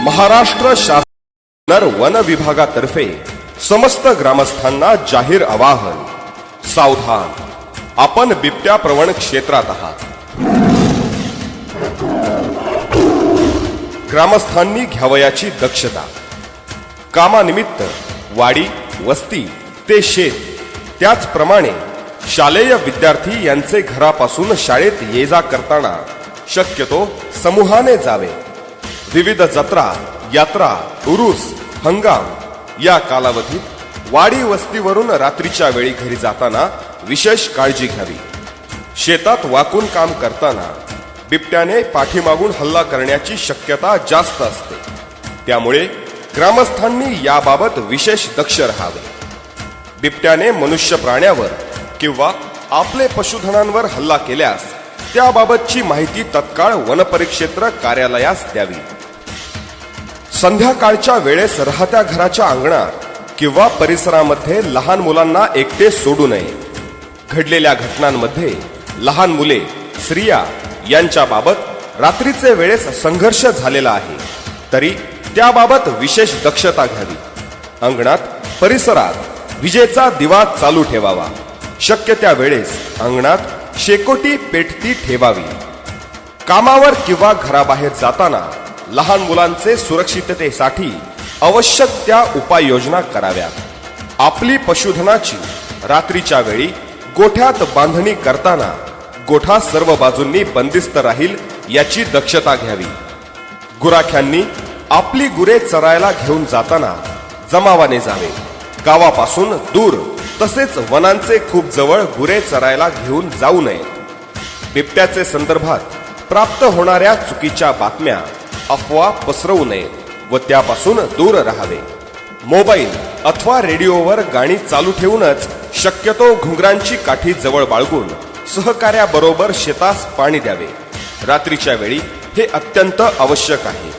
महाराष्ट्र शासन वन विभागातर्फे समस्त ग्रामस्थांना जाहीर आवाहन। सावधान, आपण बिबट्या प्रवण क्षेत्रात आहात। ग्रामस्थांनी घ्यावयाची दक्षता। कामानिमित्त वाडी, वस्ती ते शेत, त्याचप्रमाणे शालेय विद्यार्थी यांचे घरापासून शाळेत ये जा करताना शक्यतो समूहाने जावे। विविध जत्रा, यात्रा, उरूस, हंगाम या कालावधीत वाडी वस्तीवरून रात्रीच्या वेळी घरी जाताना विशेष काळजी घ्यावी। शेतात वाकून काम करताना बिबट्याने पाठीमागून हल्ला करण्याची शक्यता जास्त असते, त्यामुळे ग्रामस्थांनी याबाबत विशेष दक्ष राहावे। बिबट्याने मनुष्य प्राण्यावर किंवा आपले पशुधनांवर हल्ला केल्यास त्याबाबतची माहिती तत्काळ वनपरिक्षेत्र कार्यालयास द्यावी। संध्याकाळच्या वेळेस राहत्या घराच्या अंगणात किंवा परिसरामध्ये लहान मुलांना एकटे सोडू नये। घडलेल्या घटनांमध्ये लहान मुले, स्त्रिया यांच्याबाबत रात्रीचे वेळेस संघर्ष झालेला आहे, तरी त्याबाबत विशेष दक्षता घ्यावी। अंगणात, परिसरात विजेचा दिवा चालू ठेवावा। शक्य त्या वेळेस अंगणात शेकोटी पेटती ठेवावी। कामावर किंवा घराबाहेर जाताना लहान मुलांचे सुरक्षिततेसाठी आवश्यक त्या उपाययोजना कराव्यात। आपली पशुधनाची रात्रीच्या वेळी गोठ्यात बांधणी करताना गोठा सर्व बाजूंनी बंदिस्त राहील याची दक्षता घ्यावी। गुराख्यांनी आपली गुरे चरायला घेऊन जाताना जमावाने जावे। गावापासून दूर तसेच वनांचे खूप जवळ गुरे चरायला घेऊन जाऊ नये। बिबट्याचे संदर्भात प्राप्त होणाऱ्या चुकीच्या बातम्या, अफवा पसरवू नये व त्यापासून दूर राहावे। मोबाईल अथवा रेडिओवर गाणी चालू ठेवूनच शक्यतो घुंगरांची काठी जवळ बाळगून सहकार्याबरोबर शेतास पाणी द्यावे। रात्रीच्या वेळी हे अत्यंत आवश्यक आहे।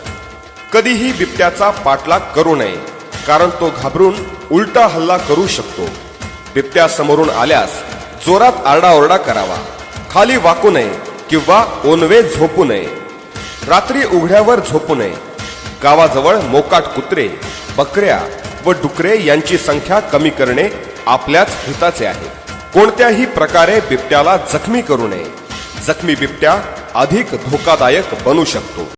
कधीही बिबट्याचा पाठलाग करू नये, कारण तो घाबरून उलटा हल्ला करू शकतो। बिबट्या समोरून आल्यास जोरात आरडाओरडा करावा। खाली वाकू नये किंवा ओनवे झोपू नये। रात्री उघड्यावर झोपू नये। गावाजवळ मोकाट कुत्रे, बकऱ्या व डुकरे यांची संख्या कमी करणे आपल्याच हिताचे आहे। कोणत्याही प्रकारे बिबट्याला जखमी करू नये। जखमी बिबट्या अधिक धोकादायक बनू शकतो।